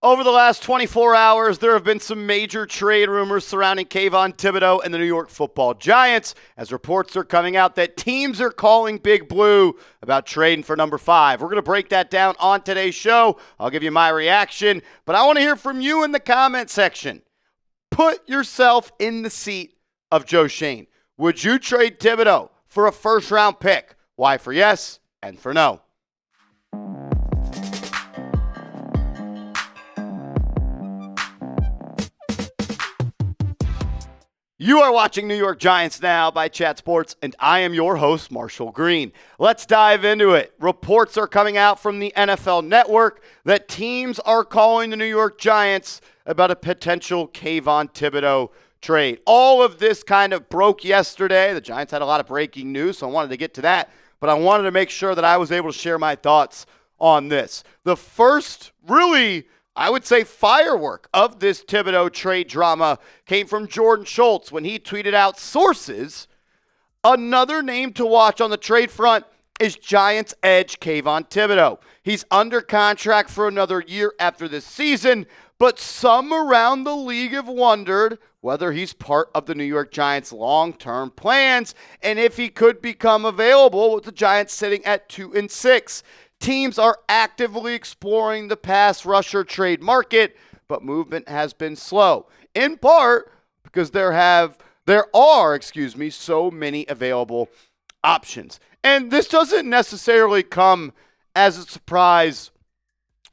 Over the last 24 hours, there have been some major trade rumors surrounding Kayvon Thibodeaux and the New York Football Giants, as reports are coming out that teams are calling Big Blue about trading for number 5. We're going to break that down on today's show. I'll give you my reaction, but I want to hear from you in the comment section. Put yourself in the seat of Joe Schoen. Would you trade Thibodeaux for a first-round pick? Why for yes and for no? You are watching New York Giants Now by Chat Sports, and I am your host, Marshall Green. Let's dive into it. Reports are coming out from the NFL Network that teams are calling the New York Giants about a potential Kayvon Thibodeaux trade. All of this kind of broke yesterday. The Giants had a lot of breaking news, so I wanted to get to that, but I wanted to make sure that I was able to share my thoughts on this. The first really, I would say, firework of this Thibodeaux trade drama came from Jordan Schultz when he tweeted out sources. Another name to watch on the trade front is Giants edge Kayvon Thibodeaux. He's under contract for another year after this season, but some around the league have wondered whether he's part of the New York Giants' long-term plans and if he could become available with the Giants sitting at 2-6. Teams are actively exploring the pass rusher trade market, but movement has been slow, in part because there are so many available options. And this doesn't necessarily come as a surprise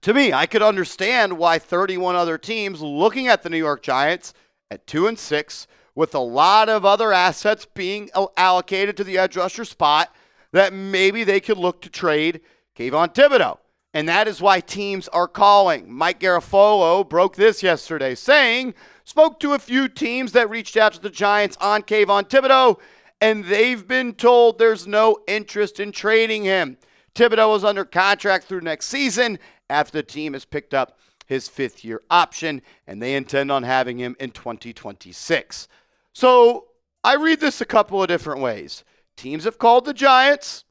to me. I could understand why 31 other teams looking at the New York Giants at 2-6 with a lot of other assets being allocated to the edge rusher spot, that maybe they could look to trade Kayvon Thibodeaux. And that is why teams are calling. Mike Garafolo broke this yesterday, spoke to a few teams that reached out to the Giants on Kayvon Thibodeaux, and they've been told there's no interest in trading him. Thibodeaux is under contract through next season after the team has picked up his fifth-year option, and they intend on having him in 2026. So I read this a couple of different ways. Teams have called the Giants,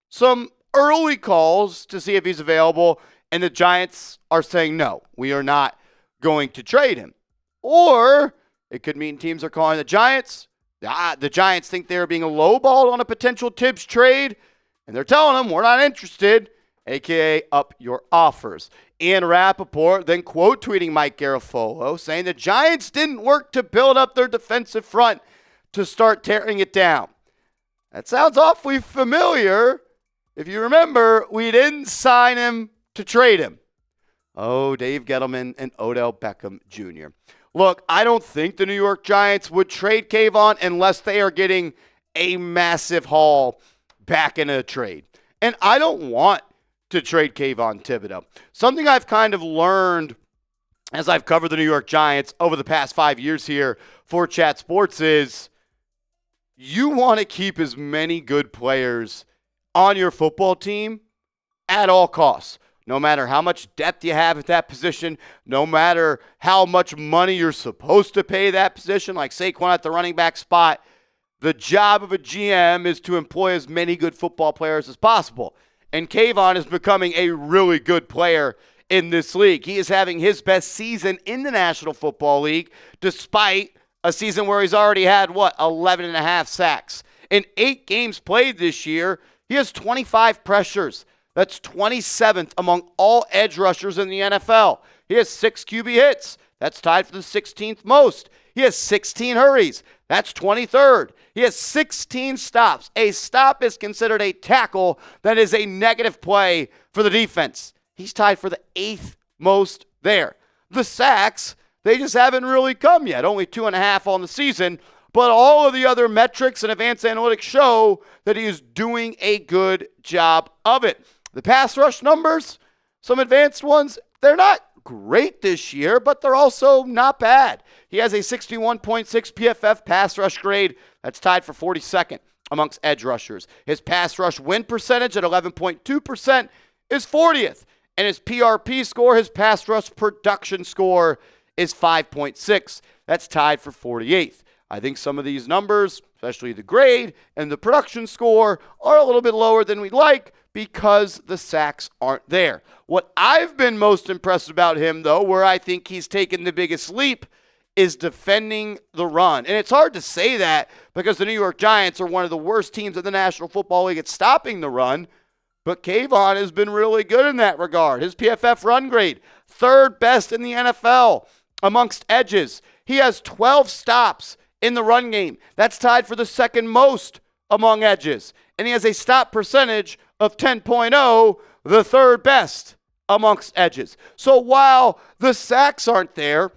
some early calls to see if he's available, and the Giants are saying, no, we are not going to trade him. Or it could mean teams are calling the Giants. The Giants think they're being lowballed on a potential Tibbs trade, and they're telling them, we're not interested, a.k.a. up your offers. Ian Rappaport then quote tweeting Mike Garafolo, saying the Giants didn't work to build up their defensive front to start tearing it down. That sounds awfully familiar. If you remember, we didn't sign him to trade him. Oh, Dave Gettleman and Odell Beckham Jr. Look, I don't think the New York Giants would trade Kayvon unless they are getting a massive haul back in a trade. And I don't want to trade Kayvon Thibodeaux. Something I've kind of learned as I've covered the New York Giants over the past 5 years here for Chat Sports is you want to keep as many good players on your football team at all costs. No matter how much depth you have at that position, no matter how much money you're supposed to pay that position, like Saquon at the running back spot, the job of a GM is to employ as many good football players as possible. And Kayvon is becoming a really good player in this league. He is having his best season in the National Football League, despite a season where he's already had, 11 and a half sacks. In 8 games played this year, he has 25 pressures. That's 27th among all edge rushers in the NFL. He has 6 QB hits. That's tied for the 16th most. He has 16 hurries. That's 23rd. He has 16 stops. A stop is considered a tackle that is a negative play for the defense. He's tied for the 8th most there. The sacks, they just haven't really come yet. Only 2.5 on the season. But all of the other metrics and advanced analytics show that he is doing a good job of it. The pass rush numbers, some advanced ones, they're not great this year, but they're also not bad. He has a 61.6 PFF pass rush grade. That's tied for 42nd amongst edge rushers. His pass rush win percentage at 11.2% is 40th. And his PRP score, his pass rush production score, is 5.6. That's tied for 48th. I think some of these numbers especially the grade and the production score, are a little bit lower than we'd like because the sacks aren't there. What I've been most impressed about him, though, where I think he's taken the biggest leap, is defending the run. And it's hard to say that because the New York Giants are one of the worst teams in the National Football League at stopping the run. But Kayvon has been really good in that regard. His PFF run grade, third best in the NFL amongst edges. He has 12 stops in the run game. That's tied for the second most among edges. And he has a stop percentage of 10.0, the third best amongst edges. So while the sacks aren't there,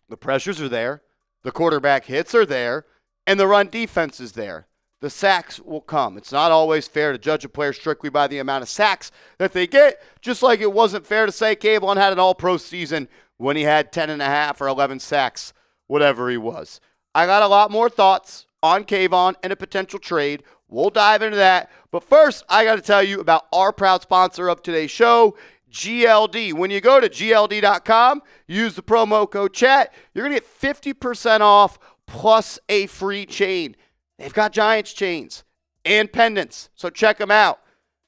the pressures are there, the quarterback hits are there, and the run defense is there. The sacks will come. It's not always fair to judge a player strictly by the amount of sacks that they get, just like it wasn't fair to say Kayvon had an all-pro season when he had 10.5 or 11 sacks, whatever he was. I got a lot more thoughts on Kayvon and a potential trade. We'll dive into that. But first, I got to tell you about our proud sponsor of today's show, GLD. When you go to GLD.com, use the promo code CHAT, you're going to get 50% off plus a free chain. They've got Giants chains and pendants, so check them out.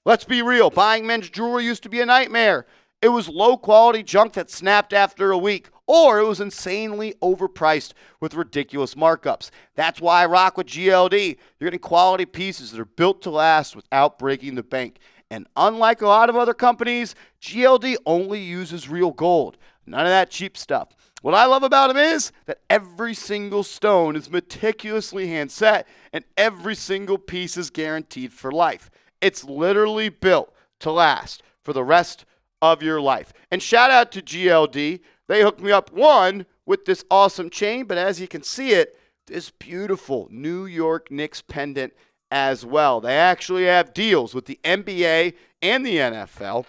Let's be real. Buying men's jewelry used to be a nightmare. It was low-quality junk that snapped after a week, or it was insanely overpriced with ridiculous markups. That's why I rock with GLD. You're getting quality pieces that are built to last without breaking the bank. And unlike a lot of other companies, GLD only uses real gold. None of that cheap stuff. What I love about them is that every single stone is meticulously hand set and every single piece is guaranteed for life. It's literally built to last for the rest of your life. And shout out to GLD. They hooked me up, one, with this awesome chain, but as you can see it, this beautiful New York Knicks pendant as well. They actually have deals with the NBA and the NFL,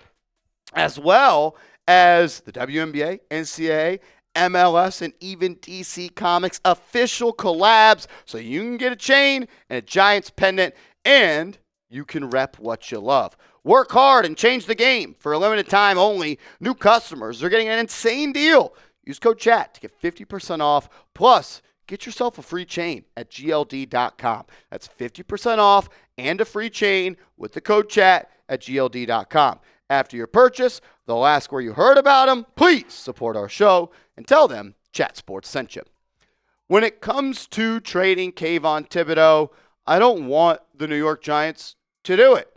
as well as the WNBA, NCAA, MLS, and even DC Comics official collabs, so you can get a chain and a Giants pendant, and you can rep what you love. Work hard and change the game. For a limited time only, new customers are getting an insane deal. Use code CHAT to get 50% off, plus get yourself a free chain at GLD.com. That's 50% off and a free chain with the code CHAT at GLD.com. After your purchase, they'll ask where you heard about them. Please support our show and tell them Chat Sports sent you. When it comes to trading Kayvon Thibodeaux, I don't want the New York Giants to do it.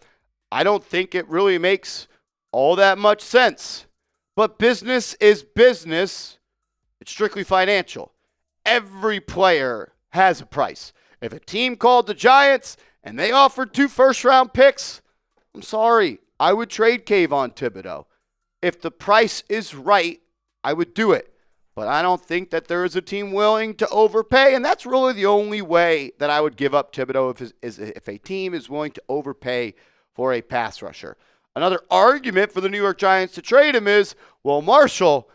I don't think it really makes all that much sense. But business is business. It's strictly financial. Every player has a price. If a team called the Giants and they offered 2 first-round picks, I'm sorry, I would trade Kayvon Thibodeaux. If the price is right, I would do it. But I don't think that there is a team willing to overpay, and that's really the only way that I would give up Thibodeaux if a team is willing to overpay for a pass rusher. Another argument for the New York Giants to trade him is, well, Marshall,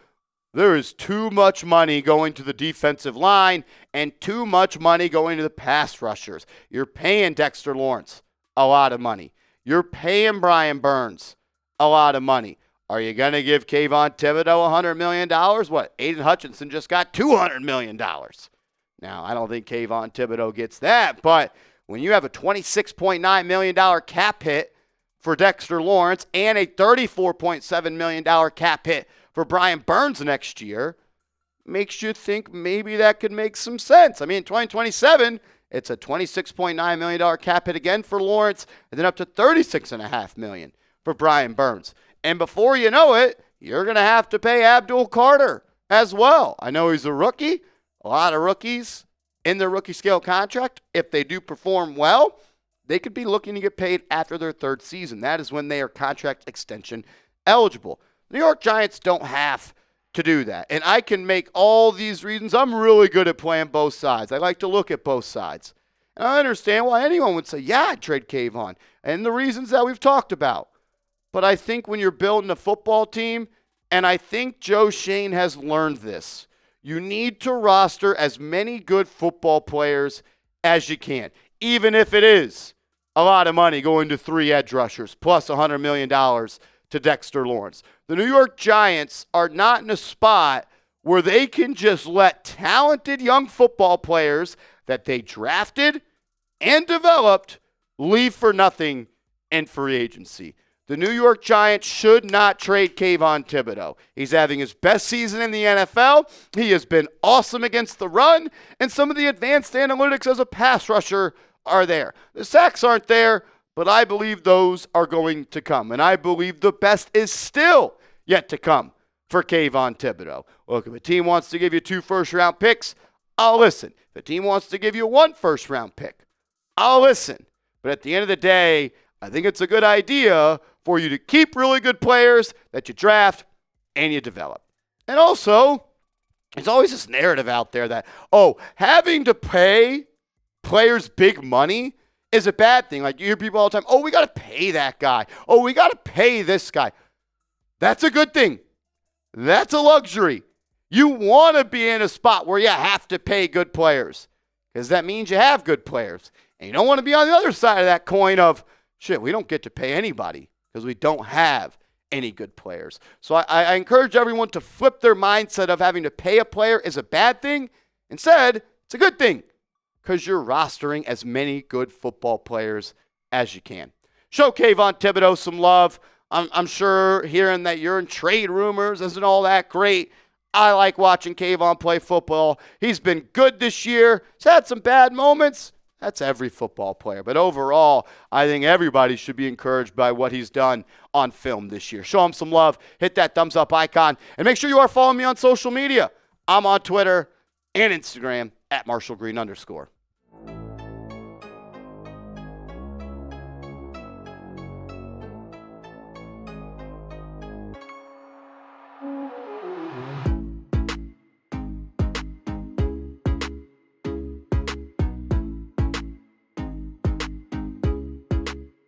there is too much money going to the defensive line and too much money going to the pass rushers. You're paying Dexter Lawrence a lot of money. You're paying Brian Burns a lot of money. Are you going to give Kayvon Thibodeaux $100 million? What? Aiden Hutchinson just got $200 million. Now, I don't think Kayvon Thibodeaux gets that, but when you have a $26.9 million cap hit for Dexter Lawrence and a $34.7 million cap hit for Brian Burns next year, makes you think maybe that could make some sense. I mean, in 2027, it's a $26.9 million cap hit again for Lawrence, and then up to $36.5 million for Brian Burns. And before you know it, you're going to have to pay Abdul Carter as well. I know he's a rookie. A lot of rookies in their rookie scale contract, if they do perform well, they could be looking to get paid after their third season. That is when they are contract extension eligible. The New York Giants don't have to do that. And I can make all these reasons. I'm really good at playing both sides. I like to look at both sides. And I understand why anyone would say, yeah, I'd trade Kayvon. And the reasons that we've talked about. But I think when you're building a football team, and I think Joe Schoen has learned this, you need to roster as many good football players as you can, even if it is a lot of money going to 3 edge rushers plus $100 million to Dexter Lawrence. The New York Giants are not in a spot where they can just let talented young football players that they drafted and developed leave for nothing in free agency. The New York Giants should not trade Kayvon Thibodeaux. He's having his best season in the NFL. He has been awesome against the run, and some of the advanced analytics as a pass rusher are there. The sacks aren't there, but I believe those are going to come, and I believe the best is still yet to come for Kayvon Thibodeaux. Look, if a team wants to give you 2 first-round picks, I'll listen. If a team wants to give you 1 first-round pick, I'll listen. But at the end of the day, I think it's a good idea for you to keep really good players that you draft and you develop. And also, there's always this narrative out there that, having to pay players big money is a bad thing. Like, you hear people all the time, we got to pay that guy. We got to pay this guy. That's a good thing. That's a luxury. You want to be in a spot where you have to pay good players because that means you have good players. And you don't want to be on the other side of that coin of, we don't get to pay anybody because we don't have any good players. So I encourage everyone to flip their mindset of having to pay a player is a bad thing. Instead, it's a good thing because you're rostering as many good football players as you can. Show Kayvon Thibodeaux some love. I'm sure hearing that you're in trade rumors isn't all that great. I like watching Kayvon play football. He's been good this year. He's had some bad moments. That's every football player. But overall, I think everybody should be encouraged by what he's done on film this year. Show him some love. Hit that thumbs up icon. And make sure you are following me on social media. I'm on Twitter and Instagram @MarshallGreen_.